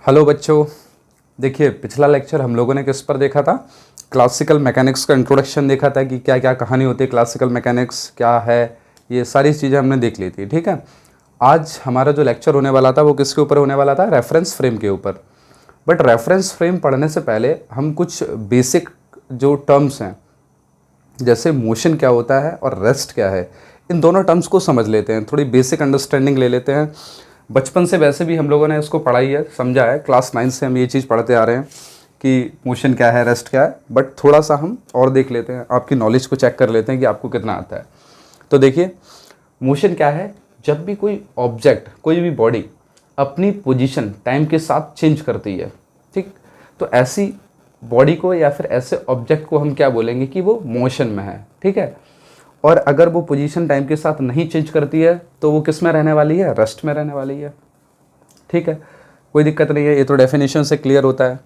Hello बच्चों, देखिए पिछला लेक्चर हम लोगों ने किस पर देखा था। क्लासिकल मैकेनिक्स का इंट्रोडक्शन देखा था कि क्या क्या कहानी होती है, क्लासिकल मैकेनिक्स क्या है, ये सारी चीज़ें हमने देख ली थी। ठीक है, आज हमारा जो लेक्चर होने वाला था वो किसके ऊपर होने वाला था, रेफरेंस फ्रेम के ऊपर। बट रेफरेंस फ्रेम पढ़ने से पहले हम कुछ बेसिक जो टर्म्स हैं, जैसे मोशन क्या होता है और रेस्ट क्या है, इन दोनों टर्म्स को समझ लेते हैं, थोड़ी बेसिक अंडरस्टैंडिंग ले लेते हैं। बचपन से वैसे भी हम लोगों ने इसको पढ़ाई है, समझा है, क्लास 9 से हम ये चीज़ पढ़ते आ रहे हैं कि मोशन क्या है, रेस्ट क्या है। बट थोड़ा सा हम और देख लेते हैं, आपकी नॉलेज को चेक कर लेते हैं कि आपको कितना आता है। तो देखिए मोशन क्या है, जब भी कोई ऑब्जेक्ट, कोई भी बॉडी अपनी पोजीशन टाइम के साथ चेंज करती है, ठीक, तो ऐसी बॉडी को या फिर ऐसे ऑब्जेक्ट को हम क्या बोलेंगे कि वो मोशन में है। ठीक है, और अगर वो पोजीशन टाइम के साथ नहीं चेंज करती है तो वो किस में रहने वाली है, रेस्ट में रहने वाली है। ठीक है, कोई दिक्कत नहीं है, ये तो डेफिनेशन से क्लियर होता है।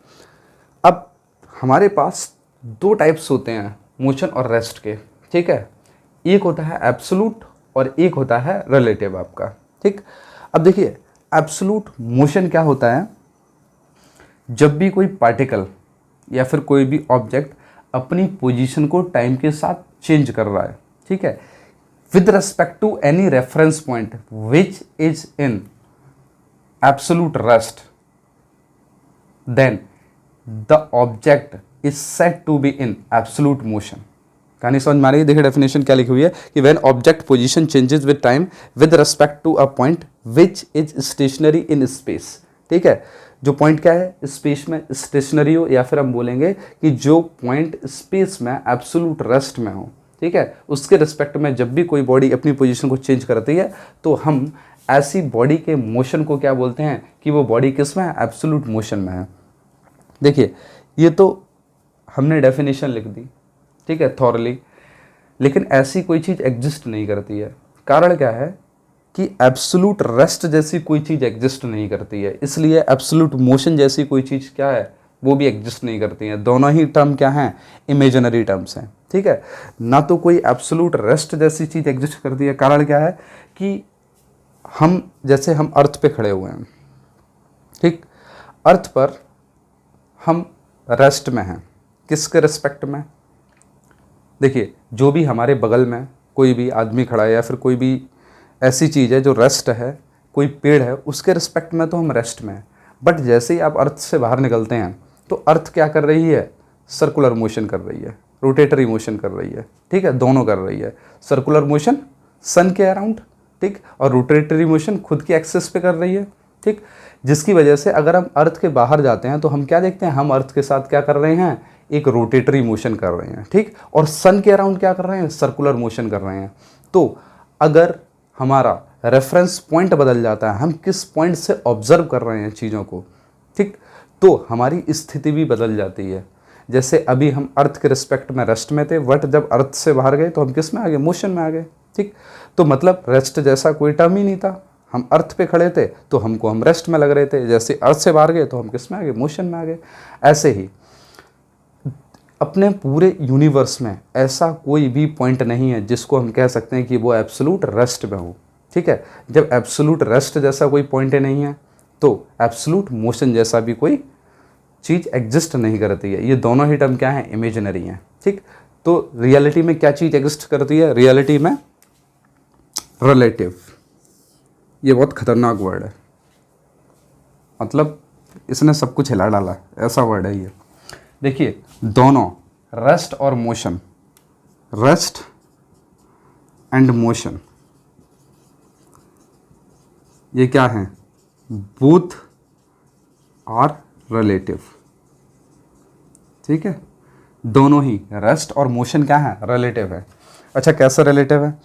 अब हमारे पास दो टाइप्स होते हैं मोशन और रेस्ट के। ठीक है, एक होता है एब्सोलूट और एक होता है रिलेटिव आपका। ठीक, अब देखिए एब्सोलूट मोशन क्या होता है, जब भी कोई पार्टिकल या फिर कोई भी ऑब्जेक्ट अपनी पोजीशन को टाइम के साथ चेंज कर रहा है, ठीक है, with respect to any reference point which is in absolute rest, then the object is said to be in absolute motion. कहानी समझ में आ रही है? देखिए डेफिनेशन क्या लिखी हुई है कि when object position changes with time with respect to a point which is stationary in space. ठीक है, जो पॉइंट क्या है, स्पेस में स्टेशनरी हो, या फिर हम बोलेंगे कि जो पॉइंट स्पेस में एब्सोलूट रेस्ट में हो, ठीक है, उसके रिस्पेक्ट में जब भी कोई बॉडी अपनी पोजीशन को चेंज करती है तो हम ऐसी बॉडी के मोशन को क्या बोलते हैं कि वो बॉडी किस में है, एब्सोलूट मोशन में है। देखिए ये तो हमने डेफिनेशन लिख दी, ठीक है, थॉरली, लेकिन ऐसी कोई चीज़ एग्जिस्ट नहीं करती है। कारण क्या है कि एब्सोलूट रेस्ट जैसी कोई चीज़ एग्जिस्ट नहीं करती है, इसलिए एब्सोलूट मोशन जैसी कोई चीज़ क्या है, वो भी एग्जिस्ट नहीं करती हैं। दोनों ही टर्म क्या हैं, इमेजिनरी टर्म्स हैं। ठीक है, ना तो कोई एब्सोलूट रेस्ट जैसी चीज़ एग्जिस्ट करती है। कारण क्या है कि हम जैसे हम अर्थ पे खड़े हुए हैं, ठीक, अर्थ पर हम रेस्ट में हैं, किसके रिस्पेक्ट में, देखिए जो भी हमारे बगल में कोई भी आदमी खड़ा है या फिर कोई भी ऐसी चीज़ है जो रेस्ट है, कोई पेड़ है, उसके रिस्पेक्ट में तो हम रेस्ट में हैं। बट जैसे ही आप अर्थ से बाहर निकलते हैं तो अर्थ क्या कर रही है, सर्कुलर मोशन कर रही है, रोटेटरी मोशन कर रही है। ठीक है, दोनों कर रही है, सर्कुलर मोशन सन के अराउंड, ठीक, और रोटेटरी मोशन खुद की एक्सिस पे कर रही है। ठीक, जिसकी वजह से अगर हम अर्थ के बाहर जाते हैं तो हम क्या देखते हैं, हम अर्थ के साथ क्या कर रहे हैं, एक रोटेटरी मोशन कर रहे हैं। ठीक, और सन के अराउंड क्या कर रहे हैं, सर्कुलर मोशन कर रहे हैं। तो अगर हमारा रेफरेंस पॉइंट बदल जाता है, हम किस पॉइंट से ऑब्जर्व कर रहे हैं चीज़ों को, ठीक, तो हमारी स्थिति भी बदल जाती है। जैसे अभी हम अर्थ के रिस्पेक्ट में रेस्ट में थे, बट जब अर्थ से बाहर गए तो हम किस में आ गए, मोशन में आ गए। ठीक, तो मतलब रेस्ट जैसा कोई टर्म ही नहीं था। हम अर्थ पे खड़े थे तो हमको हम रेस्ट में लग रहे थे, जैसे अर्थ से बाहर गए तो हम किस में आ गए, मोशन में आ गए। ऐसे ही अपने पूरे यूनिवर्स में ऐसा कोई भी पॉइंट नहीं है जिसको हम कह सकते हैं कि वो एब्सोलूट रेस्ट में हो। ठीक है, जब एब्सोलूट रेस्ट जैसा कोई पॉइंट नहीं है तो एब्सोलूट मोशन जैसा भी कोई चीज़ एग्जिस्ट नहीं करती है। ये दोनों ही टर्म क्या हैं, इमेजिनरी हैं। ठीक, तो रियलिटी में क्या चीज़ एग्जिस्ट करती है, रियलिटी में रिलेटिव। ये बहुत खतरनाक वर्ड है, मतलब इसने सब कुछ हिला डाला, ऐसा वर्ड है ये। देखिए दोनों रेस्ट और मोशन, रेस्ट एंड मोशन, ये क्या है, बोथ आर रिलेटिव। ठीक है, दोनों ही रेस्ट और मोशन क्या है, रिलेटिव है। अच्छा कैसे रिलेटिव है,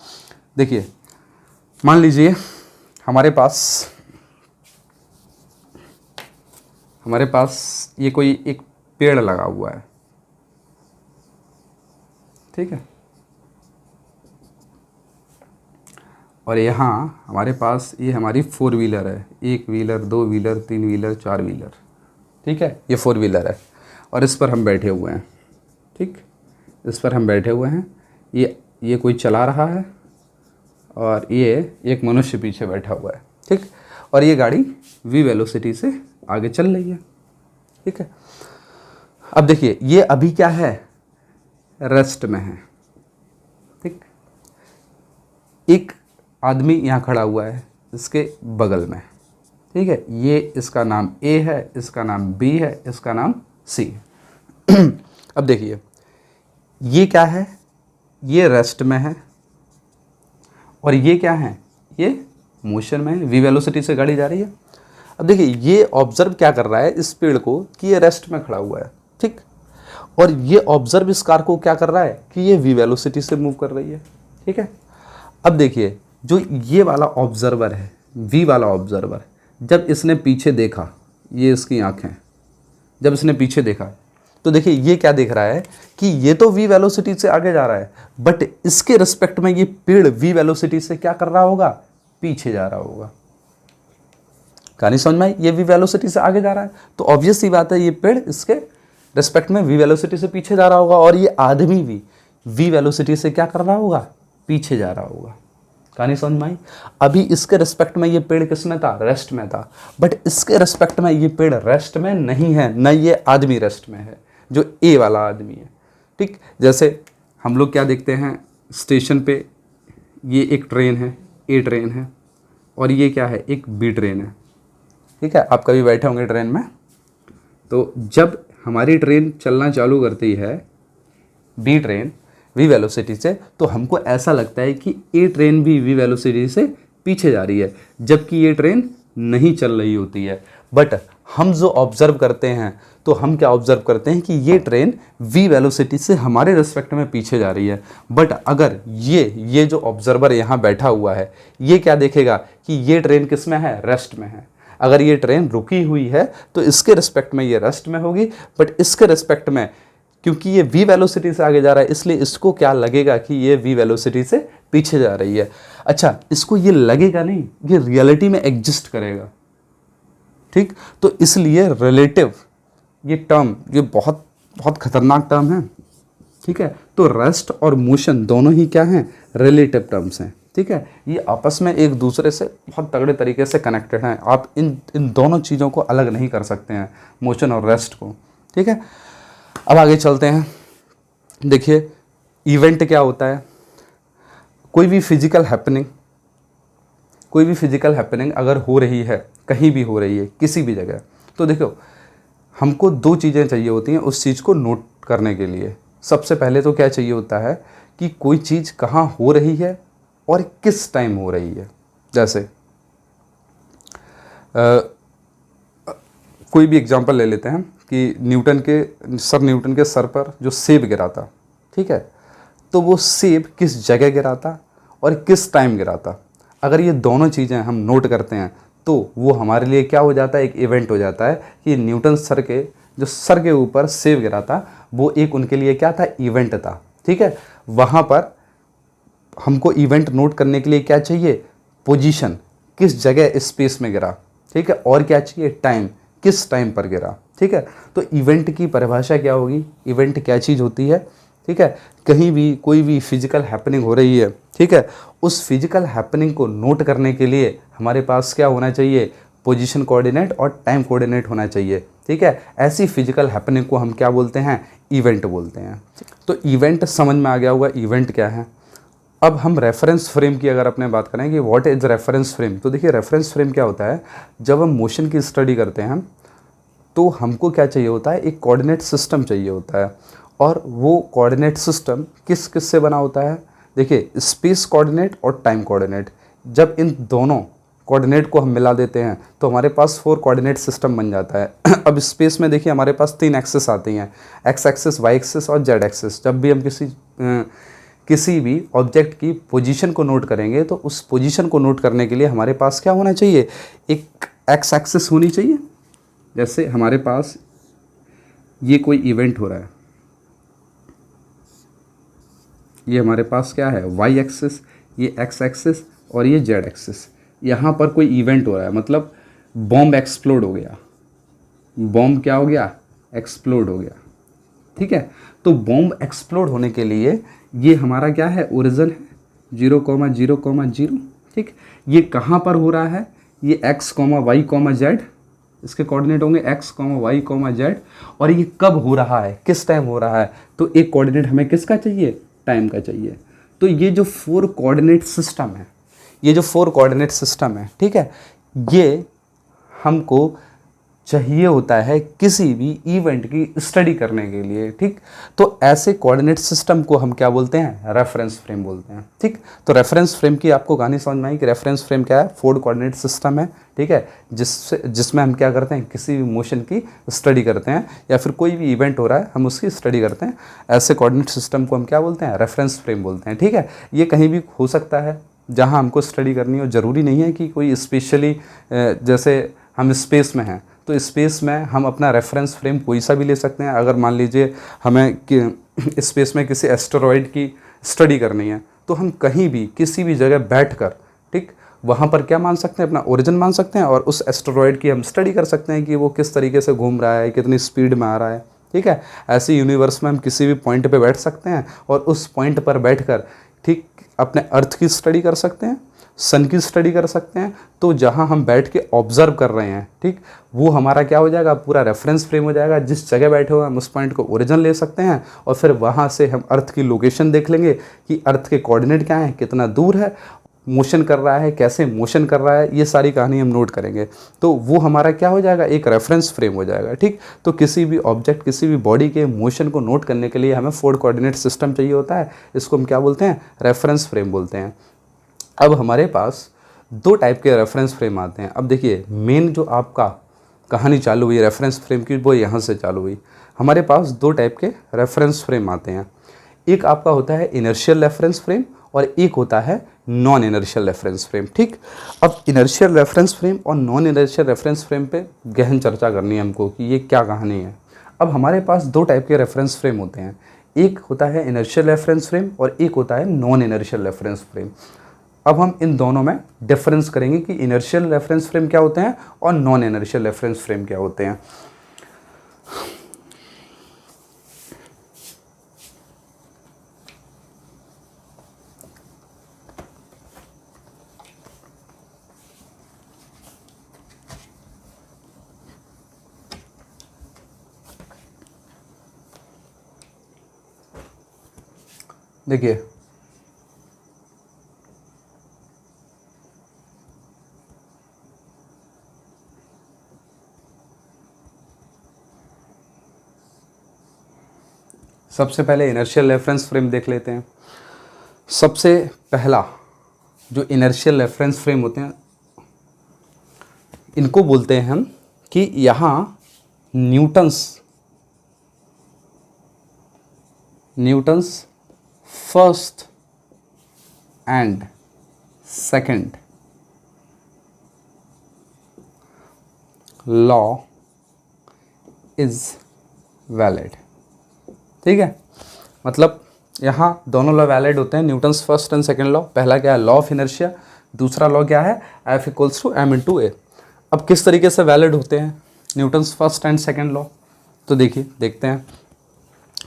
देखिए मान लीजिए हमारे पास ये कोई एक पेड़ लगा हुआ है, ठीक है, और यहाँ हमारे पास ये हमारी 4 व्हीलर है, 1 व्हीलर, 2 व्हीलर, 3 व्हीलर, 4 व्हीलर। ठीक है, ये 4 व्हीलर है और इस पर हम बैठे हुए हैं। ठीक, इस पर हम बैठे हुए हैं, ये कोई चला रहा है और ये एक मनुष्य पीछे बैठा हुआ है। ठीक, और ये गाड़ी v वेलोसिटी से आगे चल रही है, ठीक है। अब देखिए ये अभी क्या है, रेस्ट में है, ठीक। एक आदमी यहाँ खड़ा हुआ है इसके बगल में, ठीक है। ये इसका नाम ए है, इसका नाम बी है, इसका नाम सी है। अब देखिए ये क्या है, ये रेस्ट में है और ये क्या है, ये मोशन में है, वी वेलोसिटी से गाड़ी जा रही है। अब देखिए ये ऑब्जर्व क्या कर रहा है इस पेड़ को कि ये रेस्ट में खड़ा हुआ है, ठीक। और ये ऑब्जर्व इस कार को क्या कर रहा है कि ये वी वेलोसिटी से मूव कर रही है, ठीक है। अब देखिए जो ये वाला ऑब्जर्वर है, वी वाला ऑब्जर्वर, जब इसने पीछे देखा, ये इसकी आँखें, जब इसने पीछे देखा तो देखिए ये क्या देख रहा है कि ये तो वी वेलोसिटी से आगे जा रहा है, बट इसके रिस्पेक्ट में ये पेड़ वी वेलोसिटी से क्या कर रहा होगा, पीछे जा रहा होगा। कहानी समझ में आई, ये वी वेलोसिटी से आगे जा रहा है तो ऑब्वियस सी बात है ये पेड़ इसके रिस्पेक्ट में वी वेलोसिटी से पीछे जा रहा होगा, और ये आदमी भी वी वेलोसिटी से क्या कर रहा होगा, पीछे जा रहा होगा। कहानी समझ में आई। अभी इसके रिस्पेक्ट में ये पेड़ किस में था, रेस्ट में था, बट इसके रिस्पेक्ट में ये पेड़ रेस्ट में नहीं है, न ये आदमी रेस्ट में है, जो ए वाला आदमी है, ठीक। जैसे हम लोग क्या देखते हैं स्टेशन पे, ये एक ट्रेन है, ए ट्रेन है, और ये क्या है, एक बी ट्रेन है, ठीक है। आप कभी बैठे होंगे ट्रेन में, तो जब हमारी ट्रेन चलना चालू करती है, बी ट्रेन वी वेलोसिटी से, तो हमको ऐसा लगता है कि ए ट्रेन भी वी वेलोसिटी से पीछे जा रही है, जबकि ये ट्रेन नहीं चल रही होती है। बट हम जो ऑब्जर्व करते हैं तो हम क्या ऑब्जर्व करते हैं कि ये ट्रेन वी वेलोसिटी से हमारे रिस्पेक्ट में पीछे जा रही है। बट अगर ये जो ऑब्जर्वर यहाँ बैठा हुआ है, ये क्या देखेगा कि ये ट्रेन किस में है, रेस्ट में है। अगर ये ट्रेन रुकी हुई है तो इसके रिस्पेक्ट में ये रेस्ट में होगी, बट इसके रिस्पेक्ट में क्योंकि ये वी वेलोसिटी से आगे जा रहा है, इसलिए इसको क्या लगेगा कि ये वी वेलोसिटी से पीछे जा रही है। अच्छा, इसको ये लगेगा नहीं, ये रियलिटी में एग्जिस्ट करेगा, ठीक। तो इसलिए रिलेटिव ये टर्म, ये बहुत बहुत खतरनाक टर्म है, ठीक है। तो रेस्ट और मोशन दोनों ही क्या हैं, रिलेटिव टर्म्स हैं, ठीक है। ये आपस में एक दूसरे से बहुत तगड़े तरीके से कनेक्टेड हैं। आप इन दोनों चीज़ों को अलग नहीं कर सकते हैं, मोशन और रेस्ट को, ठीक है। अब आगे चलते हैं। देखिए इवेंट क्या होता है, कोई भी फिजिकल हैपनिंग अगर हो रही है, कहीं भी हो रही है, किसी भी जगह, तो देखो हमको दो चीज़ें चाहिए होती हैं उस चीज़ को नोट करने के लिए। सबसे पहले तो क्या चाहिए होता है कि कोई चीज़ कहाँ हो रही है और किस टाइम हो रही है। जैसे कोई भी एग्जांपल ले लेते हैं कि सर न्यूटन के सर पर जो सेब गिरा था, ठीक है, तो वो सेब किस जगह गिरा था और किस टाइम गिरा था। अगर ये दोनों चीज़ें हम नोट करते हैं तो वो हमारे लिए क्या हो जाता है, एक इवेंट हो जाता है कि न्यूटन सर के ऊपर सेब गिरा था, वो एक उनके लिए क्या था, इवेंट था, ठीक है। वहाँ पर हमको इवेंट नोट करने के लिए क्या चाहिए, पोजीशन, किस जगह स्पेस में गिरा, ठीक है, और क्या चाहिए, टाइम, किस टाइम पर गिरा, ठीक है। तो इवेंट की परिभाषा क्या होगी, इवेंट क्या चीज़ होती है, ठीक है। कहीं भी कोई भी फिजिकल हैपनिंग हो रही है, ठीक है, उस फिजिकल हैपनिंग को नोट करने के लिए हमारे पास क्या होना चाहिए, पोजीशन कोऑर्डिनेट और टाइम कोऑर्डिनेट होना चाहिए, ठीक है। ऐसी फिजिकल हैपनिंग को हम क्या बोलते हैं, इवेंट बोलते हैं। तो इवेंट समझ में आ गया होगा, इवेंट क्या है। अब हम रेफरेंस फ्रेम की अगर अपने बात करें कि व्हाट इज रेफरेंस फ्रेम, तो देखिए रेफरेंस फ्रेम क्या होता है, जब हम मोशन की स्टडी करते हैं तो हमको क्या चाहिए होता है, एक कोऑर्डिनेट सिस्टम चाहिए होता है। और वो कोऑर्डिनेट सिस्टम किस किस से बना होता है, देखिए स्पेस कोऑर्डिनेट और टाइम कोऑर्डिनेट। जब इन दोनों कोऑर्डिनेट को हम मिला देते हैं तो हमारे पास 4 कोऑर्डिनेट सिस्टम बन जाता है। अब स्पेस में देखिए हमारे पास 3 एक्सेस आती हैं, एक्स एक्सेस, वाई एक्सेस और जेड एक्सेस। जब भी हम किसी भी ऑब्जेक्ट की पोजीशन को नोट करेंगे तो उस पोजीशन को नोट करने के लिए हमारे पास क्या होना चाहिए, एक एक्स एक्सेस होनी चाहिए। जैसे हमारे पास ये कोई इवेंट हो रहा है, ये हमारे पास क्या है, वाई एक्सेस, ये एक्स एक्सेस और ये जेड एक्सेस। यहाँ पर कोई इवेंट हो रहा है, मतलब बॉम्ब एक्सप्लोड हो गया, बॉम्ब क्या हो गया, एक्सप्लोड हो गया, ठीक है। तो बॉम्ब एक्सप्लोड होने के लिए ये हमारा क्या है, ओरिजिन है 0,0,0, ठीक। ये कहाँ पर हो रहा है, ये x, y, z इसके कोऑर्डिनेट होंगे x, y, z, और ये कब हो रहा है, किस टाइम हो रहा है, तो एक कोऑर्डिनेट हमें किसका चाहिए, टाइम का चाहिए। तो ये जो 4 कोऑर्डिनेट सिस्टम है, ये जो 4 कोऑर्डिनेट सिस्टम है, ठीक है, ये हमको चाहिए होता है किसी भी इवेंट की स्टडी करने के लिए, ठीक। तो ऐसे कोऑर्डिनेट सिस्टम को हम क्या बोलते हैं, रेफरेंस फ्रेम बोलते हैं, ठीक। तो रेफरेंस फ्रेम की आपको कहानी समझ में आई कि रेफरेंस फ्रेम क्या है, 4 कोऑर्डिनेट सिस्टम है, ठीक है, जिसमें हम क्या करते हैं, किसी भी मोशन की स्टडी करते हैं, या फिर कोई भी इवेंट हो रहा है हम उसकी स्टडी करते हैं। ऐसे कोऑर्डिनेट सिस्टम को हम क्या बोलते हैं, रेफरेंस फ्रेम बोलते हैं, ठीक है। ये कहीं भी हो सकता है जहाँ हमको स्टडी करनी हो, ज़रूरी नहीं है कि कोई स्पेशली, जैसे हम स्पेस में हैं तो स्पेस में हम अपना रेफरेंस फ्रेम कोई सा भी ले सकते हैं। अगर मान लीजिए हमें स्पेस में किसी एस्टेरॉयड की स्टडी करनी है तो हम कहीं भी किसी भी जगह बैठकर, ठीक, वहाँ पर क्या मान सकते हैं, अपना ओरिजिन मान सकते हैं, और उस एस्टेरॉयड की हम स्टडी कर सकते हैं कि वो किस तरीके से घूम रहा है, कितनी स्पीड में आ रहा है, ठीक है। ऐसे यूनिवर्स में हम किसी भी पॉइंट पे बैठ सकते हैं और उस पॉइंट पर बैठकर, ठीक, अपने अर्थ की स्टडी कर सकते हैं, सन की स्टडी कर सकते हैं। तो जहाँ हम बैठ के ऑब्जर्व कर रहे हैं, ठीक, वो हमारा क्या हो जाएगा, पूरा रेफरेंस फ्रेम हो जाएगा। जिस जगह बैठे हुए हम उस पॉइंट को ओरिजिन ले सकते हैं और फिर वहाँ से हम अर्थ की लोकेशन देख लेंगे कि अर्थ के कोऑर्डिनेट क्या हैं, कितना दूर है, मोशन कर रहा है, कैसे मोशन कर रहा है, ये सारी कहानी हम नोट करेंगे। तो वो हमारा क्या हो जाएगा, एक रेफरेंस फ्रेम हो जाएगा, ठीक। तो किसी भी ऑब्जेक्ट, किसी भी बॉडी के मोशन को नोट करने के लिए हमें 4 कोऑर्डिनेट सिस्टम चाहिए होता है। इसको हम क्या बोलते हैं, रेफरेंस फ्रेम बोलते हैं। अब हमारे पास 2 टाइप के रेफरेंस फ्रेम आते हैं। अब देखिए, मेन जो आपका कहानी चालू हुई रेफरेंस फ्रेम की, वो यहाँ से चालू हुई। हमारे पास 2 टाइप के रेफरेंस फ्रेम आते हैं। एक आपका होता है इनर्शियल रेफरेंस फ्रेम और एक होता है नॉन इनर्शियल रेफरेंस फ्रेम, ठीक। अब इनर्शियल रेफरेंस फ्रेम और नॉन इनर्शियल रेफरेंस फ्रेम पे गहन चर्चा करनी है हमको कि ये क्या कहानी है। अब हमारे पास 2 टाइप के रेफरेंस फ्रेम होते हैं। एक होता है इनर्शियल रेफरेंस फ्रेम और एक होता है नॉन इनर्शियल रेफरेंस फ्रेम। अब हम इन दोनों में डिफरेंस करेंगे कि इनर्शियल रेफरेंस फ्रेम क्या होते हैं और नॉन इनर्शियल रेफरेंस फ्रेम क्या होते हैं। देखिए, सबसे पहले इनर्शियल रेफरेंस फ्रेम देख लेते हैं। सबसे पहला जो इनर्शियल रेफरेंस फ्रेम होते हैं, इनको बोलते हैं हम कि यहाँ Newton's first and second law is valid, ठीक है। मतलब यहाँ दोनों लॉ वैलिड होते हैं, Newton's first and second law. पहला क्या है, लॉ ऑफ इनर्शिया। दूसरा लॉ क्या है, F equals to m into A. अब किस तरीके से वैलिड होते हैं Newton's first and second law, तो देखिए, देखते हैं।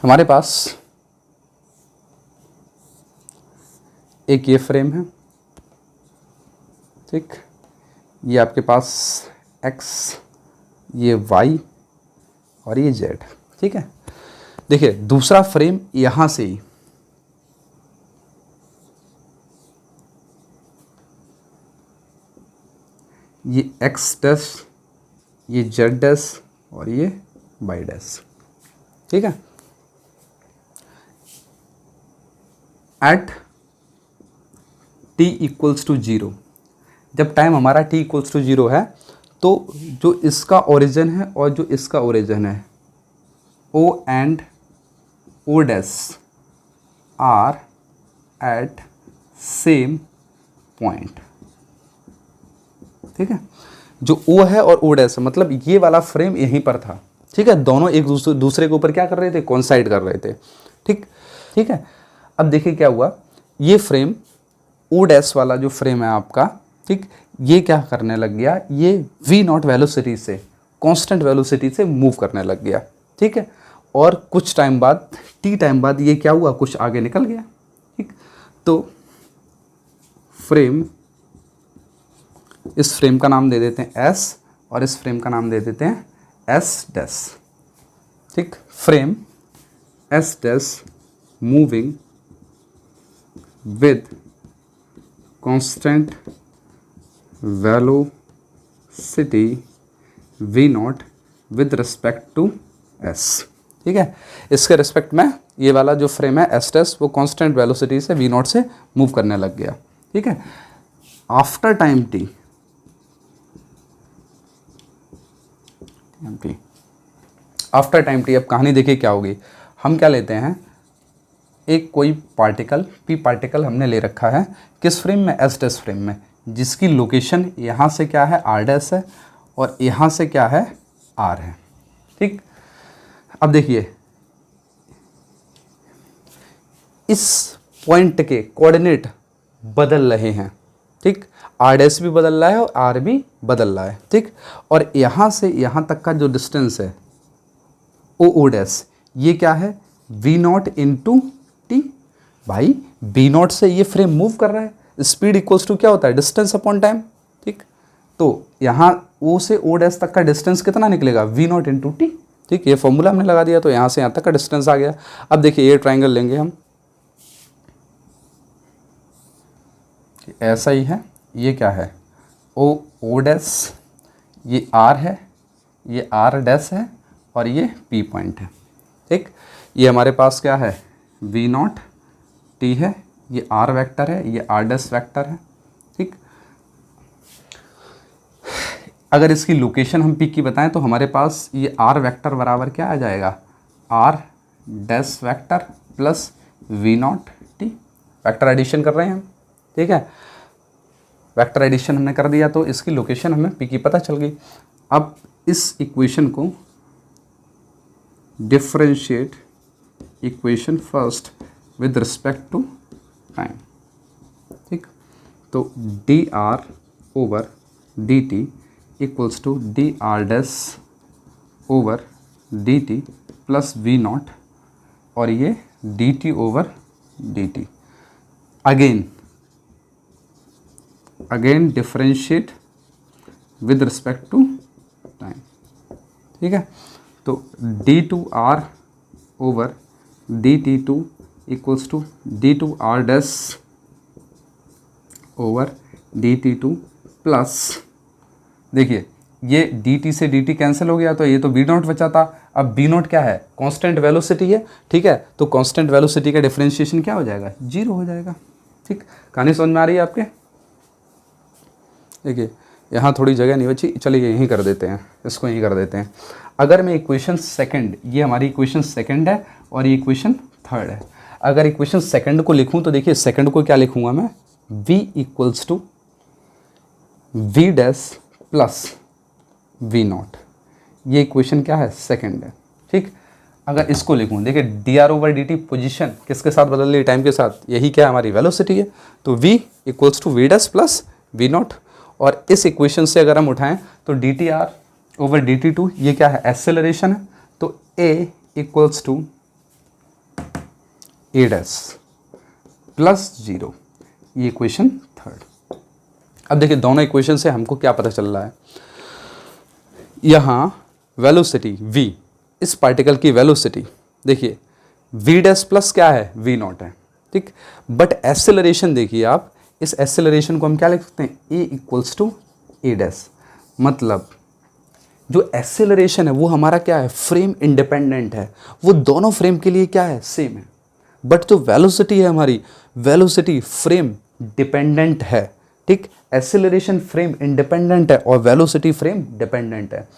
हमारे पास एक ये फ्रेम है, ठीक, ये आपके पास x, ये y और ये z, ठीक है। देखिए, दूसरा फ्रेम यहां से ही ये x डैश, ये z डैश और ये y डैश, ठीक है। एट t इक्वल्स टू 0, जब टाइम हमारा t इक्वल्स टू 0 है तो जो इसका ओरिजिन है और जो इसका ओरिजिन है O and O dash are at same point, ठीक है। जो O है और O डैश है, मतलब ये वाला फ्रेम यहीं पर था, ठीक है। दोनों एक दूसरे के ऊपर क्या कर रहे थे, कोइंसाइड कर रहे थे, ठीक, ठीक है। अब देखिए क्या हुआ, ये फ्रेम O डैश वाला जो फ्रेम है आपका, ठीक, ये क्या करने लग गया, ये v0 वेलोसिटी से, कांस्टेंट वेलोसिटी से मूव करने लग गया, ठीक है। और कुछ टाइम बाद, t टाइम बाद ये क्या हुआ, कुछ आगे निकल गया, ठीक। तो फ्रेम, इस फ्रेम का नाम दे देते हैं S और इस फ्रेम का नाम दे देते हैं एस डैश, ठीक। Frame S dash moving with constant velocity v naught with respect to s, ठीक है। इसके रिस्पेक्ट में ये वाला जो फ्रेम है एस डैश वो कांस्टेंट वेलोसिटी से v नॉट से मूव करने लग गया, ठीक है। After time t after time T अब कहानी देखिए क्या होगी। हम क्या लेते हैं, एक कोई पार्टिकल पी पार्टिकल हमने ले रखा है किस फ्रेम में, एस डैश फ्रेम में, जिसकी लोकेशन यहाँ से क्या है आर डैश है और यहाँ से क्या है आर है, ठीक। अब देखिए इस पॉइंट के कोऑर्डिनेट बदल रहे हैं, ठीक। आर डैश भी बदल रहा है और आर भी बदल रहा है, ठीक। और यहाँ से यहाँ तक का जो डिस्टेंस है ओ डैश, ये क्या है v नॉट इंटू टी। भाई v नॉट से ये फ्रेम मूव कर रहा है, स्पीड इक्वल्स टू क्या होता है डिस्टेंस अपॉन टाइम, ठीक। तो यहाँ ओ से ओ डैश तक का डिस्टेंस कितना निकलेगा v नॉट इंटू टी, ठीक। ये फॉर्मूला हमने लगा दिया तो यहाँ से यहाँ तक का डिस्टेंस आ गया। अब देखिए ये ट्राइंगल लेंगे हम, ऐसा ही है, ये क्या है ओ डैश, ये आर है, ये आर डैश है और ये पी पॉइंट है, ठीक। ये हमारे पास क्या है v नॉट टी है, ये आर वेक्टर है, ये आर डैश वेक्टर है, ठीक। अगर इसकी लोकेशन हम पी की बताएं तो हमारे पास ये आर वेक्टर बराबर क्या आ जाएगा R dash vector plus v naught T. Vector addition कर रहे हैं हम, ठीक है। वेक्टर एडिशन हमने कर दिया तो इसकी लोकेशन हमें पी की पता चल गई। अब इस इक्वेशन को differentiate equation first with respect to time, ठीक। तो D R over D T equals to D R dash over D T plus we naught और ये D T over D T. Again differentiate with respect to time, ठीक है। तो D two R over D T two equals to D two are dash over D T two plus, देखिए ये D T से D T cancel हो गया तो ये तो बी नॉट बचा था। अब बी नॉट क्या है कांस्टेंट वेलोसिटी है, ठीक है। तो कांस्टेंट वेलोसिटी का डिफरेंशिएशन क्या हो जाएगा 0 हो जाएगा, ठीक। कहानी समझ में आ रही है आपके। देखिए यहाँ थोड़ी जगह नहीं बची, चलिए यहीं कर देते हैं, इसको यहीं कर देते हैं। अगर मैं इक्वेशन सेकंड, ये हमारी इक्वेशन सेकंड है और ये इक्वेशन थर्ड है, अगर इक्वेशन सेकंड को लिखूं तो देखिए सेकंड को क्या लिखूंगा मैं v equals to we dash plus we naught, ये इक्वेशन क्या है सेकंड है, ठीक। अगर इसको लिखूं देखिए D are over D T position किसके साथ बदल रही है टाइम के साथ, यही क्या हमारी वेलोसिटी है। तो v equals to we dash plus we naught और इस इक्वेशन से अगर हम उठाएं तो d t r over D T to ये क्या है एक्सेलरेशन है, तो a equals to A dash plus 0, ये इक्वेशन थर्ड। अब देखिए दोनों इक्वेशन से हमको क्या पता चल रहा है, यहाँ वेलोसिटी v, इस पार्टिकल की वेलोसिटी देखिए v डैश प्लस क्या है v नॉट है, ठीक। बट एक्सेलरेशन देखिए आप, इस एक्सेलरेशन को हम क्या लिख सकते हैं a equals to A dash, मतलब जो एक्सेलरेशन है वो हमारा क्या है फ्रेम इंडिपेंडेंट है, वो दोनों फ्रेम के लिए क्या है सेम है। बट जो वेलोसिटी है हमारी, वेलोसिटी फ्रेम डिपेंडेंट है, ठीक। एक्सेलरेशन फ्रेम इंडिपेंडेंट है और वेलोसिटी फ्रेम डिपेंडेंट है।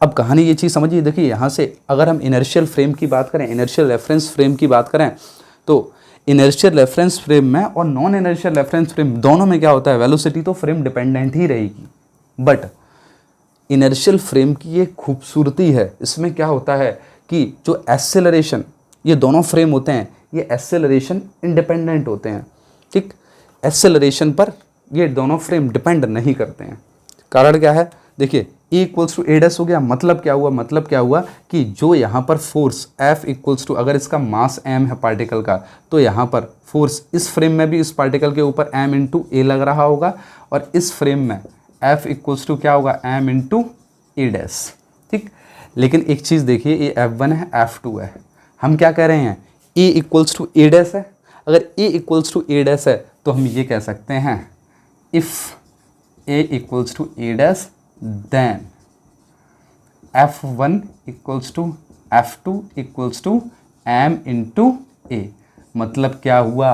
अब कहानी ये चीज़ समझिए, देखिए यहाँ से अगर हम इनर्शियल फ्रेम की बात करें, इनर्शियल रेफरेंस फ्रेम की बात करें, तो इनर्शियल रेफरेंस फ्रेम में और नॉन इनर्शियल रेफरेंस फ्रेम दोनों में क्या होता है वेलोसिटी तो फ्रेम डिपेंडेंट ही रहेगी। बट इनर्शियल फ्रेम की एक खूबसूरती है, इसमें क्या होता है कि जो एक्सेलरेशन, ये दोनों फ्रेम होते हैं ये एक्सेलरेशन इंडिपेंडेंट होते हैं, ठीक। एक्सेलरेशन पर ये दोनों फ्रेम डिपेंड नहीं करते हैं। कारण क्या है देखिए E equals to A dash हो गया, मतलब क्या हुआ, मतलब क्या हुआ कि जो यहाँ पर फोर्स F इक्वल्स टू, अगर इसका मास m है पार्टिकल का, तो यहाँ पर फोर्स इस फ्रेम में भी इस पार्टिकल के ऊपर m इंटू ए लग रहा होगा और इस फ्रेम में F इक्वल्स टू क्या होगा m इंटू ए डैश, ठीक। लेकिन एक चीज़ देखिए, ये F1 है, F2 है, हम क्या कह रहे हैं, ए इक्वल्स टू ए डैश है। अगर A equals to A dash है तो हम ये कह सकते हैं if A equals to A dash then F1 equals to F2 equals to M into A. मतलब क्या हुआ,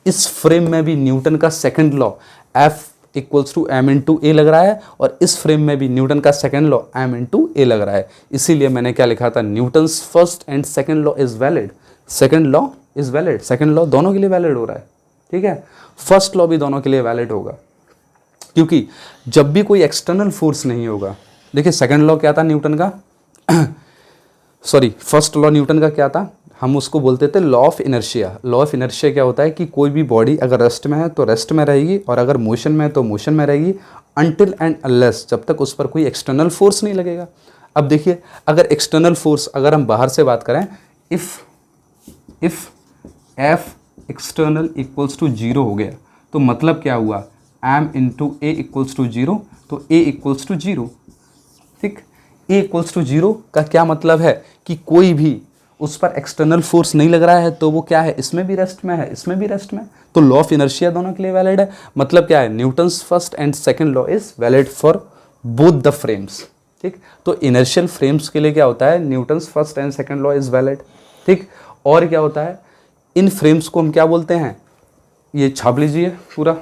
इस फ्रेम में भी न्यूटन का second law F equals to M into A लग रहा है, और इस फ्रेम में भी न्यूटन का second law M into A लग रहा है। इसीलिए मैंने क्या लिखा था, Newton's first and second law is valid. Second law is valid, second law दोनों के लिए वैलिड हो रहा है, ठीक है। फर्स्ट लॉ भी दोनों के लिए वैलिड होगा, क्योंकि जब भी कोई एक्सटर्नल फोर्स नहीं होगा, देखिए सेकंड लॉ क्या था न्यूटन का सॉरी फर्स्ट लॉ न्यूटन का क्या था, हम उसको बोलते थे law of inertia. Law of inertia क्या होता है कि कोई भी बॉडी अगर रेस्ट में है तो रेस्ट में रहेगी, और अगर मोशन में है तो मोशन में रहेगी, अनटिल एंड अनलेस, जब तक उस पर कोई एक्सटर्नल फोर्स नहीं लगेगा। अब देखिए, अगर एक्सटर्नल फोर्स, अगर हम बाहर से बात करें, if F external equals to 0 हो गया तो मतलब क्या हुआ, m into a equals to 0, तो ए इक्वल्स टू 0, ठीक। ए इक्वल्स टू 0 का क्या मतलब है कि कोई भी उस पर एक्सटर्नल फोर्स नहीं लग रहा है, तो वो क्या है, इसमें भी रेस्ट में है, इसमें भी रेस्ट में, तो लॉ ऑफ इनर्शिया दोनों के लिए वैलिड है। मतलब क्या है, Newton's first and second law is valid for both the frames, ठीक। तो इनर्शियल फ्रेम्स के लिए क्या होता है, Newton's first and second law is valid, ठीक। और क्या होता है, इन फ्रेम्स को हम क्या बोलते हैं, ये छाप लीजिए पूरा,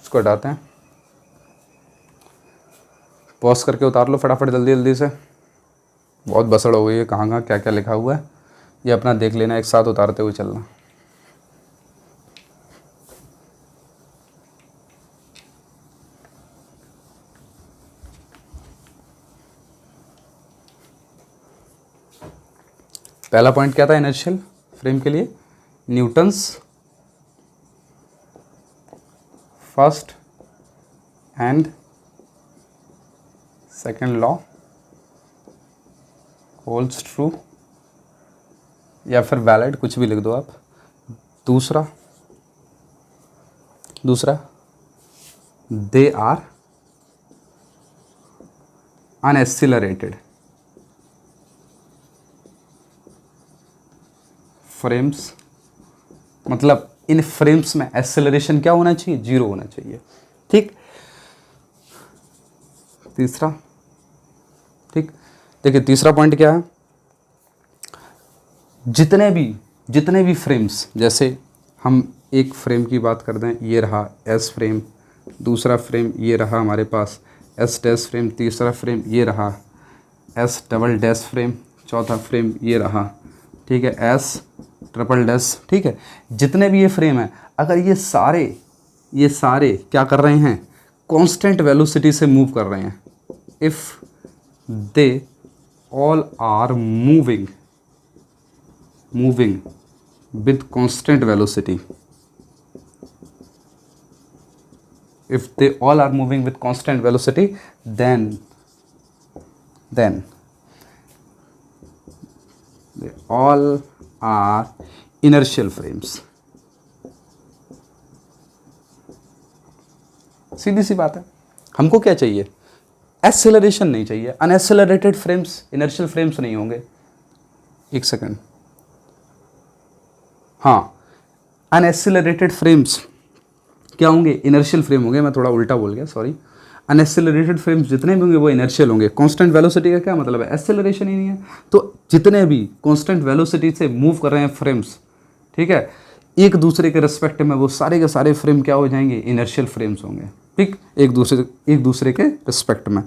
इसको हटाते हैं, पॉज करके उतार लो फटाफट जल्दी जल्दी से, बहुत बसड़ हो गई है, कहाँ कहाँ क्या क्या लिखा हुआ है, ये अपना देख लेना, एक साथ उतारते हुए चलना। पहला पॉइंट क्या था इनर्शियल फ्रेम के लिए, Newton's first and second law holds true, या फिर वैलिड, कुछ भी लिख दो आप। दूसरा दे आर अनएक्सिलरेटेड फ्रेम्स, मतलब इन फ्रेम्स में एक्सेलरेशन क्या होना चाहिए, 0 होना चाहिए, ठीक। तीसरा, ठीक, देखिए तीसरा पॉइंट क्या है, जितने भी फ्रेम्स, जैसे हम एक फ्रेम की बात कर दें, ये रहा एस फ्रेम, दूसरा फ्रेम ये रहा हमारे पास एस डैश फ्रेम, तीसरा फ्रेम ये रहा एस डबल डैश फ्रेम, चौथा फ्रेम ये रहा, ठीक है, एस ट्रिपल डैश, ठीक है। जितने भी ये फ्रेम हैं, अगर ये सारे क्या कर रहे हैं, कांस्टेंट वेलोसिटी से मूव कर रहे हैं, if they all are moving with constant velocity, if they all are moving with constant velocity, then they all are inertial frames। सीधी सी बात है, हमको क्या चाहिए, एक्सेलरेशन नहीं चाहिए, अनएक्सेलरेटेड फ्रेम्स इनर्शियल फ्रेम्स नहीं होंगे। एक सेकंड, हाँ, अनएक्सेलरेटेड फ्रेम्स क्या होंगे, इनर्शियल फ्रेम होंगे, मैं थोड़ा उल्टा बोल गया, सॉरी। अनएक्सेलरेटेड फ्रेम्स जितने भी होंगे वो इनर्शियल होंगे। कांस्टेंट वेलोसिटी का क्या मतलब है, एक्सेलरेशन ही नहीं है, तो जितने भी कांस्टेंट वेलोसिटी से मूव कर रहे हैं फ्रेम्स, ठीक है, एक दूसरे के रिस्पेक्ट में वो सारे के सारे फ्रेम क्या हो जाएंगे, इनर्शियल फ्रेम्स होंगे, ठीक, एक दूसरे के रिस्पेक्ट में।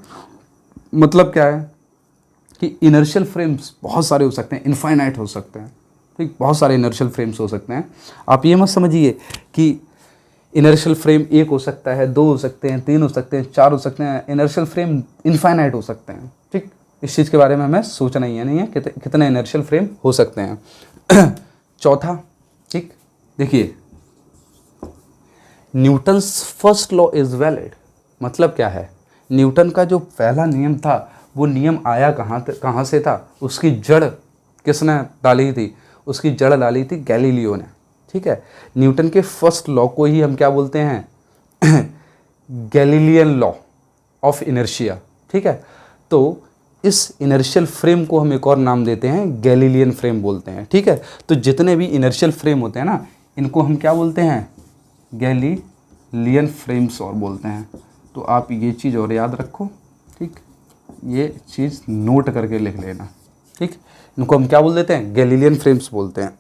मतलब क्या है कि इनर्शियल फ्रेम्स बहुत सारे हो सकते हैं, इनफाइनाइट हो सकते हैं, ठीक, बहुत सारे इनर्शियल फ्रेम्स हो सकते हैं। आप ये मत समझिए कि इनर्शियल फ्रेम 1 हो सकता है, 2 हो सकते हैं, 3 हो सकते हैं, 4 हो सकते हैं, इनर्शियल फ्रेम इनफाइनाइट हो सकते हैं, ठीक। इस चीज़ के बारे में हमें सोचना ही नहीं है कितने इनर्शियल फ्रेम हो सकते हैं। चौथा, ठीक, देखिए Newton's first law is valid. मतलब क्या है, न्यूटन का जो पहला नियम था वो नियम आया कहाँ से था, उसकी जड़ किसने डाली थी, उसकी जड़ डाली थी गैलीलियो ने, ठीक है। न्यूटन के फर्स्ट लॉ को ही हम क्या बोलते हैं गैलीलियन लॉ ऑफ इनर्शिया, ठीक है। तो इस इनर्शियल फ्रेम को हम एक और नाम देते हैं गैलीलियन फ्रेम बोलते हैं, ठीक है। तो जितने भी इनर्शियल फ्रेम होते हैं ना, इनको हम क्या बोलते हैं, गैलीलियन फ्रेम्स और बोलते हैं। तो आप ये चीज़ और याद रखो, ठीक, ये चीज़ नोट करके लिख लेना, ठीक। इनको हम क्या बोल देते हैं, गैलीलियन फ्रेम्स बोलते हैं।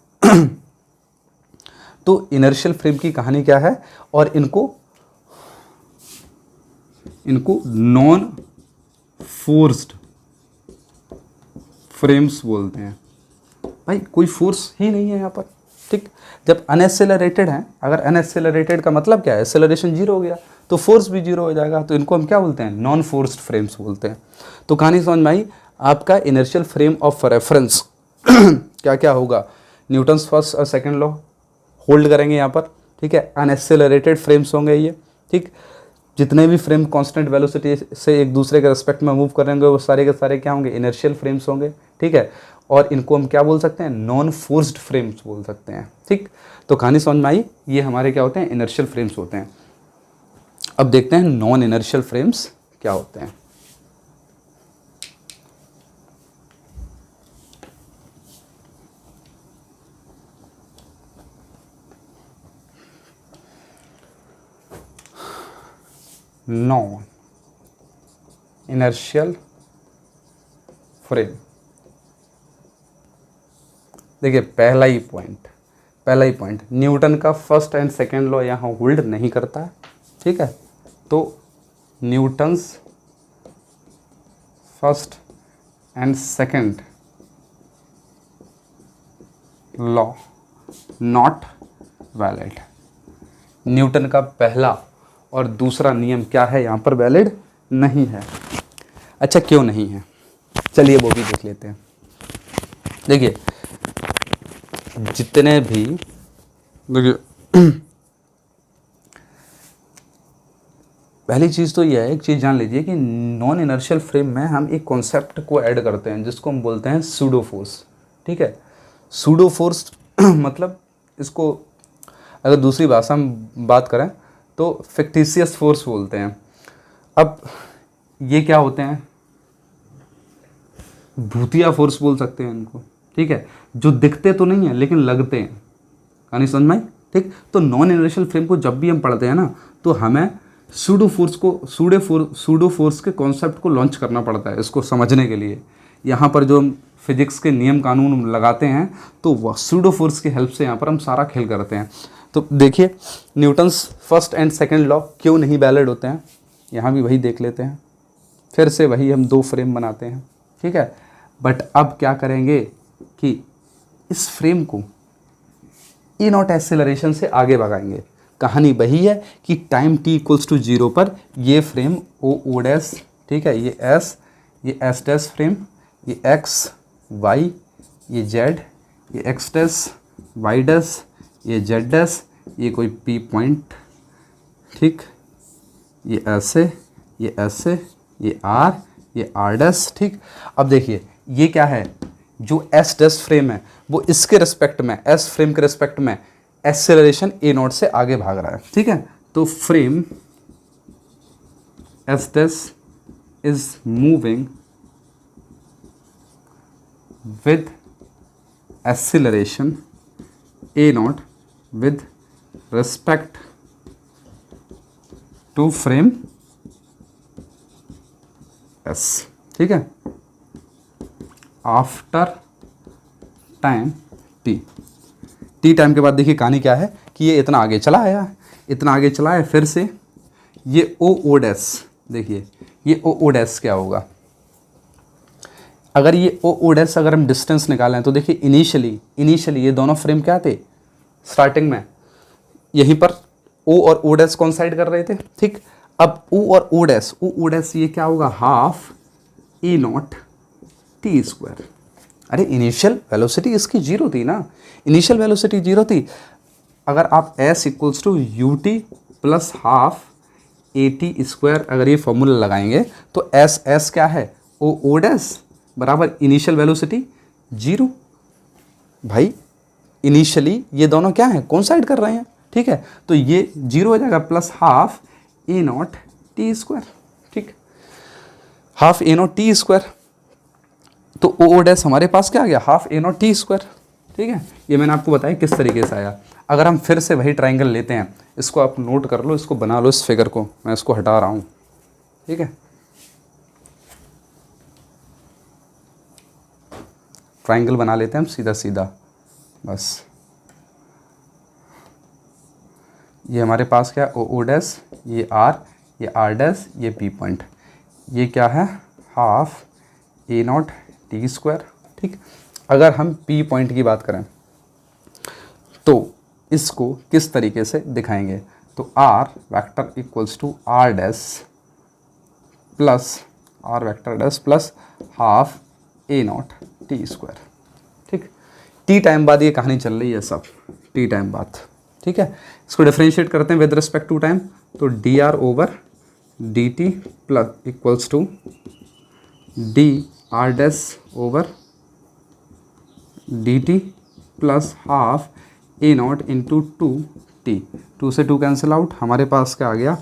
तो इनर्शियल फ्रेम की कहानी क्या है, और इनको नॉन फोर्स्ड फ्रेम्स बोलते हैं। भाई कोई फोर्स ही नहीं है यहाँ पर, ठीक। जब अनएक्सेलरेटेड है, अगर अनएक्सेलरेटेड का मतलब क्या है, एक्सेलरेशन जीरो हो गया तो फोर्स भी जीरो हो जाएगा, तो इनको हम क्या बोलते हैं, नॉन फोर्स्ड फ्रेम्स बोलते हैं। तो कहानी समझ में आई। आपका इनर्शियल फ्रेम ऑफ रेफरेंस क्या क्या होगा, न्यूटन्स फर्स्ट और सेकंड लॉ होल्ड करेंगे यहाँ पर, ठीक है। अनएक्सेलरेटेड फ्रेम्स होंगे ये, ठीक। जितने भी फ्रेम कांस्टेंट वेलोसिटी से एक दूसरे के रिस्पेक्ट में मूव करेंगे वो सारे के सारे क्या होंगे, इनर्शियल फ्रेम्स होंगे, ठीक है। और इनको हम क्या बोल सकते हैं, नॉन फोर्स्ड फ्रेम्स बोल सकते हैं, ठीक। तो कहानी समझ में आई। ये हमारे क्या होते हैं, इनर्शियल फ्रेम्स होते हैं। अब देखते हैं नॉन इनर्शियल फ्रेम्स क्या होते हैं। नॉन इनर्शियल फ्रेम, देखिए पहला ही पॉइंट न्यूटन का फर्स्ट एंड सेकेंड लॉ यहाँ होल्ड नहीं करता है, ठीक है। तो Newton's first and second law not valid. Newton का पहला और दूसरा नियम क्या है, यहाँ पर वैलिड नहीं है। अच्छा क्यों नहीं है, चलिए वो भी देख लेते हैं। देखिए जितने भी, देखिए पहली चीज़ तो यह है, एक चीज़ जान लीजिए कि नॉन इनर्शियल फ्रेम में हम एक कॉन्सेप्ट को ऐड करते हैं जिसको हम बोलते हैं सूडो फोर्स, ठीक है। सूडो फोर्स मतलब इसको अगर दूसरी भाषा में बात करें तो फिक्टिशियस फोर्स बोलते हैं। अब ये क्या होते हैं, भूतिया फोर्स बोल सकते हैं इनको, ठीक है, जो दिखते तो नहीं है लेकिन लगते हैं। कहानी समझ में आई, ठीक। तो नॉन इनर्शियल फ्रेम को जब भी हम पढ़ते हैं ना, तो हमें सूडो फोर्स के कॉन्सेप्ट को लॉन्च करना पड़ता है इसको समझने के लिए। यहाँ पर जो हम फिजिक्स के नियम कानून लगाते हैं तो वह सूडो फोर्स की हेल्प से यहाँ पर हम सारा खेल करते हैं। तो देखिए Newton's first and second law क्यों नहीं वैलिड होते हैं, यहाँ भी वही देख लेते हैं। फिर से वही हम दो फ्रेम बनाते हैं, ठीक है। बट अब क्या करेंगे कि इस फ्रेम को ई नॉट एक्सेलरेशन से आगे भगाएंगे। कहानी वही है कि टाइम t इक्वल्स टू 0 पर ये फ्रेम ओ डैश, ठीक है, ये एस डैश फ्रेम, ये एक्स वाई, ये जेड, ये एक्स डैश वाई डैश, ये जेड डैश, ये कोई पी पॉइंट, ठीक, ये ऐसे, ये ऐसे, ये आर, ये आर डैश, ठीक। अब देखिए ये क्या है, जो एस डैश फ्रेम है वो इसके रिस्पेक्ट में, एस फ्रेम के रिस्पेक्ट में एक्सेलरेशन ए नॉट से आगे भाग रहा है, ठीक है। तो frame S dash is moving with acceleration a naught with respect to frame s, ठीक है, आफ्टर टाइम टी टाइम के बाद देखिए कहानी क्या है कि ये इतना आगे चला है, फिर से ये ओ डैश, देखिए ये ओ डैश क्या होगा, अगर ये ओ डैश अगर हम डिस्टेंस निकालें तो देखिए इनिशियली ये दोनों फ्रेम क्या थे, स्टार्टिंग में यहीं पर ओ और ओ डैश कोइंसाइड कर रहे थे, ठीक। अब ओ और ओ डैश ये क्या होगा, half a naught t square. अरे इनिशियल वेलोसिटी इसकी जीरो थी ना, इनिशियल वेलोसिटी जीरो थी। अगर आप s equals to u t plus half a t square अगर ये फॉर्मूला लगाएंगे तो एस क्या है, ओ डैश बराबर इनिशियल वेलोसिटी जीरो। भाई इनिशियली ये दोनों क्या है, कोइंसाइड कर रहे हैं, ठीक है। तो ये जीरो हो जाएगा, plus half a naught t square, ठीक, half a naught t square. तो ओ डैश हमारे पास क्या आ गया, half a naught t square, ठीक है। ये मैंने आपको बताया किस तरीके से आया। अगर हम फिर से वही ट्राइंगल लेते हैं, इसको आप नोट कर लो, इसको बना लो, इस फिगर को मैं इसको हटा रहा हूँ, ठीक है। ट्राइंगल बना लेते हैं हम सीधा सीधा, बस ये हमारे पास क्या है, ओ डैश, ये आर डैश, ये पी पॉइंट, ये क्या है, half a naught t square, ठीक। अगर हम पी पॉइंट की बात करें तो इसको किस तरीके से दिखाएंगे, तो r vector equals to are dash plus r vector dash plus half a naught t square, ठीक। टी टाइम बाद ये कहानी चल रही है सब, टी टाइम बाद, ठीक है। इसको डिफरेंशिएट करते हैं विद रिस्पेक्ट टू टाइम, तो D R over D T plus equals to D R dash over D T plus half a naught into two t, 2 से 2 कैंसिल आउट, हमारे पास क्या आ गया,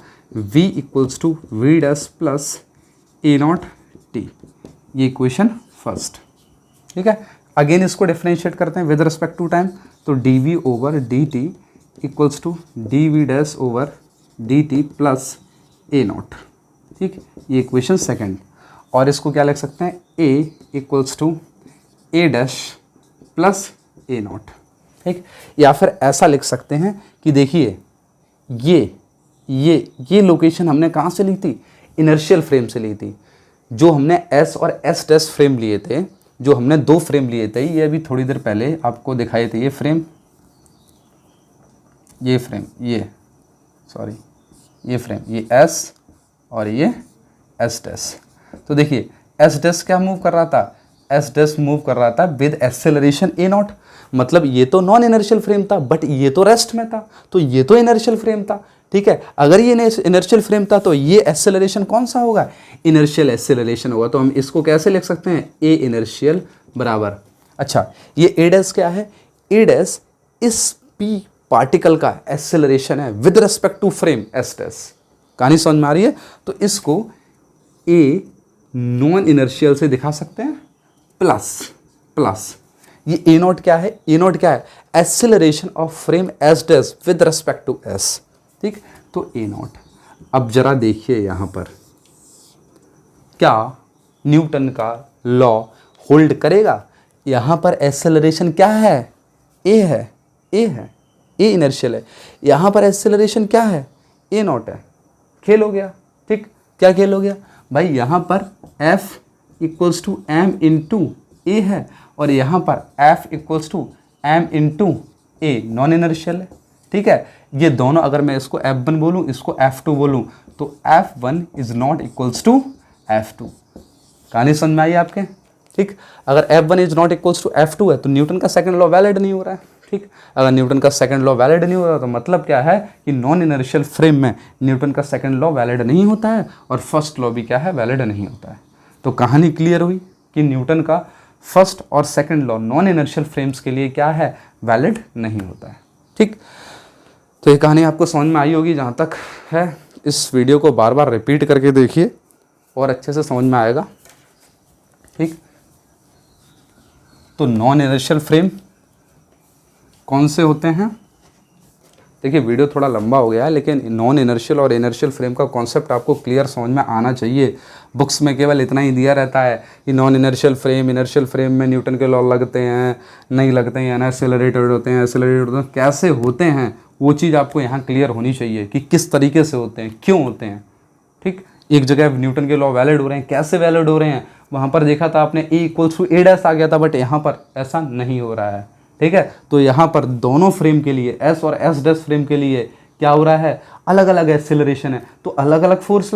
v equals to we dash plus a naught t, ये equation first, ठीक है। Again इसको डिफरेंशिएट करते हैं विद रिस्पेक्ट टू टाइम, तो d v over D T equals to d v dash over D T plus a naught, ठीक, ये equation second. और इसको क्या लिख सकते हैं, ए equals to A dash plus a naught, ठीक। या फिर ऐसा लिख सकते हैं कि देखिए ये लोकेशन हमने कहाँ से ली थी, इनर्शियल फ्रेम से ली थी। जो हमने एस और एस डैश फ्रेम लिए थे, जो हमने 2 फ्रेम लिए थे, ये अभी थोड़ी देर पहले आपको दिखाए थे, ये फ्रेम, ये फ्रेम, ये एस और ये एस डैश। तो देखिए एस डैश क्या मूव कर रहा था, एस डैश मूव कर रहा था विद एक्सेलरेशन ए नॉट, मतलब ये तो नॉन इनर्शियल फ्रेम था, बट ये तो रेस्ट में था, तो ये तो इनर्शियल फ्रेम था, ठीक है। अगर ये इनर्शियल फ्रेम था तो ये एक्सेलरेशन कौन सा होगा, इनर्शियल एक्सेलरेशन होगा। तो हम इसको कैसे लिख सकते हैं, ए इनर्शियल बराबर, अच्छा ये ए डैश क्या है, ए डैश इस पी पार्टिकल का एक्सेलरेशन है with respect to frame S dash, कहानी समझ में आ रही है। तो इसको ए नॉन इनर्शियल से दिखा सकते हैं, प्लस ये ए नॉट क्या है, ए नॉट क्या है, acceleration of frame S dash with respect to s, ठीक। तो ए नॉट, अब जरा देखिए यहाँ पर क्या न्यूटन का लॉ होल्ड करेगा, यहाँ पर एक्सेलरेशन क्या है, ए इनर्शियल है, यहाँ पर एक्सेलरेशन क्या है, ए नॉट है, खेल हो गया, ठीक। क्या खेल हो गया भाई, यहाँ पर F equals to m into a है, और यहाँ पर F equals to m into a non inertial है, ठीक है। ये दोनों अगर मैं इसको F1 बोलूँ, इसको F2 बोलूँ, तो F1 is not equals to F2, कहानी समझ में आई आपके, ठीक। अगर F1 is not equals to F2 है तो न्यूटन का सेकंड लॉ वैलिड नहीं हो रहा है, ठीक। अगर न्यूटन का सेकंड लॉ वैलिड नहीं हो रहा तो मतलब क्या है कि नॉन इनर्शियल फ्रेम में न्यूटन का सेकंड लॉ वैलिड नहीं होता है, और फर्स्ट लॉ भी क्या है, वैलिड नहीं होता है। तो कहानी क्लियर हुई कि न्यूटन का फर्स्ट और second law non inertial frames के लिए क्या है, वैलिड नहीं होता है, ठीक। तो ये कहानी आपको समझ में आई होगी जहाँ तक है। इस वीडियो को बार बार रिपीट करके देखिए और अच्छे से समझ में आएगा, ठीक। तो नॉन इनर्शियल फ्रेम कौन से होते हैं, देखिए वीडियो थोड़ा लंबा हो गया है, लेकिन नॉन इनर्शियल और इनर्शियल फ्रेम का कॉन्सेप्ट आपको क्लियर समझ में आना चाहिए। बुक्स में केवल इतना ही दिया रहता है कि नॉन इनर्शियल फ्रेम में न्यूटन के लॉ लगते हैं, नहीं लगते हैं, ना एक्सेलरेटेड होते हैं, एक्सेलरेटेड होते हैं, कैसे होते हैं वो चीज़ आपको यहाँ क्लियर होनी चाहिए कि किस तरीके से होते हैं, क्यों होते हैं, ठीक। एक जगह न्यूटन के लॉ वैलिड हो रहे हैं, कैसे वैलिड हो रहे हैं, वहाँ पर देखा था आपने ए इक्वल्स टू ए डैश आ गया था, बट यहाँ पर ऐसा नहीं हो रहा है, ठीक है। तो यहाँ पर दोनों फ्रेम के लिए, एस और एस डैश फ्रेम के लिए क्या हो रहा है, अलग अलग एक्सेलरेशन है, तो अलग अलग फोर्स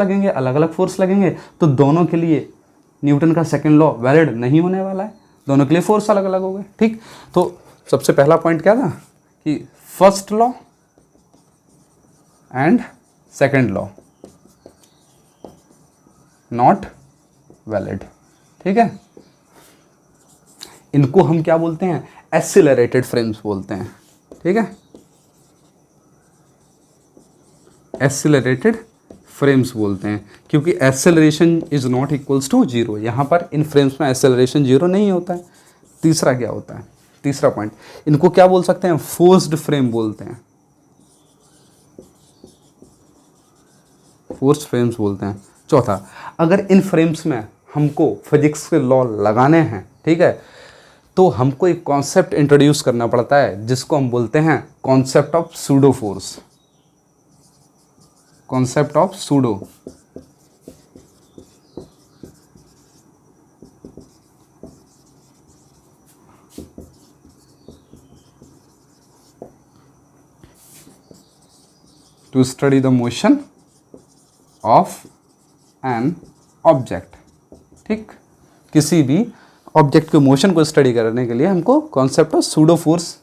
लगेंगे, तो दोनों के लिए न्यूटन का सेकंड लॉ वैलिड नहीं होने वाला है, दोनों के लिए फोर्स अलग अलग हो गए, ठीक। तो सबसे पहला पॉइंट क्या था कि first law and second law not valid, ठीक है। इनको हम क्या बोलते हैं, एक्सीलरेटेड फ्रेम्स बोलते हैं, ठीक है, एक्सीलरेटेड फ्रेम्स बोलते हैं, क्योंकि acceleration is not equals to zero. यहाँ पर इन फ्रेम्स में एक्सेलरेशन जीरो नहीं होता है। तीसरा क्या होता है, तीसरा पॉइंट, इनको क्या बोल सकते हैं, फोर्स्ड फ्रेम बोलते हैं, फोर्स्ड फ्रेम्स बोलते हैं। चौथा, अगर इन फ्रेम्स में हमको फिजिक्स के लॉ लगाने हैं, ठीक है, तो हमको एक कॉन्सेप्ट इंट्रोड्यूस करना पड़ता है जिसको हम बोलते हैं concept of pseudo force, concept of pseudo. To study the motion of an object, ठीक, किसी भी ऑब्जेक्ट के मोशन को स्टडी करने के लिए हमको कॉन्सेप्ट ऑफ सूडो फोर्स।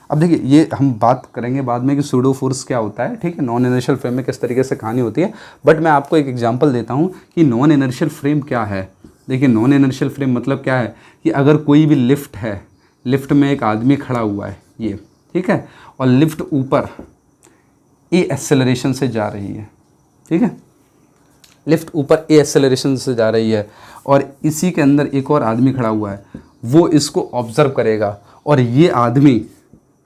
अब देखिए, ये हम बात करेंगे बाद में कि सूडो फोर्स क्या होता है, ठीक है, नॉन इनर्शियल फ्रेम में किस तरीके से कहानी होती है, बट मैं आपको एक एग्जांपल देता हूँ कि नॉन इनर्शियल फ्रेम क्या है। देखिए, नॉन इनर्शियल फ्रेम मतलब क्या है कि अगर कोई भी लिफ्ट है, लिफ्ट में एक आदमी खड़ा हुआ है, ये ठीक है, और लिफ्ट ऊपर ए एक्सेलरेशन से जा रही है, ठीक है, लिफ्ट ऊपर ए एक्सेलरेशन से जा रही है, और इसी के अंदर एक और आदमी खड़ा हुआ है, वो इसको ऑब्जर्व करेगा, और ये आदमी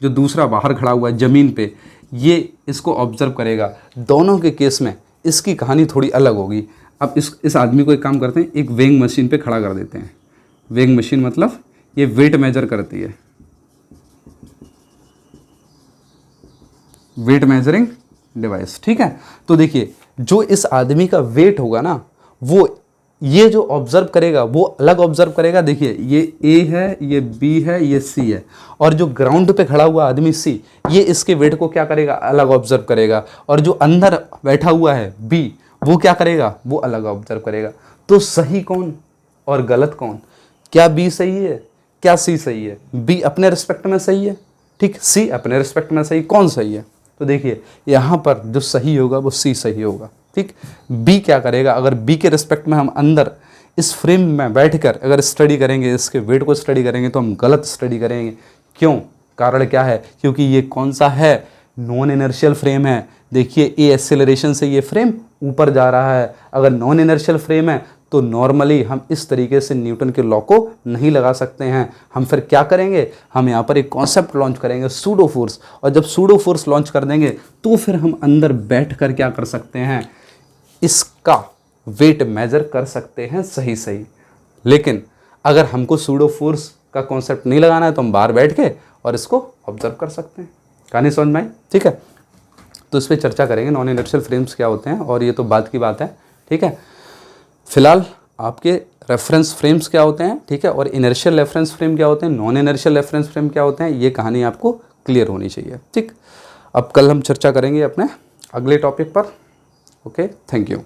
जो दूसरा बाहर खड़ा हुआ है ज़मीन पे, ये इसको ऑब्जर्व करेगा। दोनों के केस में इसकी कहानी थोड़ी अलग होगी। अब इस आदमी को एक काम करते हैं, एक वेइंग मशीन पे खड़ा कर देते हैं। वेइंग मशीन मतलब ये वेट मेजर करती है, वेट मेजरिंग डिवाइस, ठीक है। तो देखिए, जो इस आदमी का वेट होगा ना, वो ये जो ऑब्जर्व करेगा वो अलग ऑब्जर्व करेगा। देखिए, ये ए है, ये बी है, ये सी है, और जो ग्राउंड पे खड़ा हुआ आदमी सी, ये इसके वेट को क्या करेगा, अलग ऑब्जर्व करेगा, और जो अंदर बैठा हुआ है बी, वो क्या करेगा, वो अलग ऑब्जर्व करेगा। तो सही कौन और गलत कौन, क्या बी सही है, क्या सी सही है? बी अपने रिस्पेक्ट में सही है, ठीक, सी अपने रिस्पेक्ट में सही, कौन सही है? तो देखिए, यहाँ पर जो सही होगा वो सी सही होगा, ठीक। बी क्या करेगा, अगर बी के रिस्पेक्ट में हम अंदर इस फ्रेम में बैठकर अगर स्टडी करेंगे, इसके वेट को स्टडी करेंगे, तो हम गलत स्टडी करेंगे। क्यों? कारण क्या है? क्योंकि ये कौन सा है, नॉन इनर्शियल फ्रेम है। देखिए, ए एक्सेलरेशन से ये फ्रेम ऊपर जा रहा है। अगर नॉन इनर्शियल फ्रेम है तो नॉर्मली हम इस तरीके से न्यूटन के लॉ को नहीं लगा सकते हैं। हम फिर क्या करेंगे, हम यहाँ पर एक कॉन्सेप्ट लॉन्च करेंगे, सूडो फोर्स, और जब सूडो फोर्स लॉन्च कर देंगे तो फिर हम अंदर बैठकर क्या कर सकते हैं, इसका वेट मेजर कर सकते हैं सही सही। लेकिन अगर हमको सूडो फोर्स का कॉन्सेप्ट नहीं लगाना है तो हम बाहर बैठ के और इसको ऑब्जर्व कर सकते हैं। कहानी समझ में आई? ठीक है, तो इस पर चर्चा करेंगे, नॉन इनर्शियल फ्रेम्स क्या होते हैं, और ये तो बात की बात है, ठीक है। फिलहाल आपके रेफरेंस फ्रेम्स क्या होते हैं, ठीक है, और इनर्शियल रेफरेंस फ्रेम क्या होते हैं, नॉन इनर्शियल रेफरेंस फ्रेम क्या होते हैं, ये कहानी आपको क्लियर होनी चाहिए, ठीक। अब कल हम चर्चा करेंगे अपने अगले टॉपिक पर। Okay, thank you.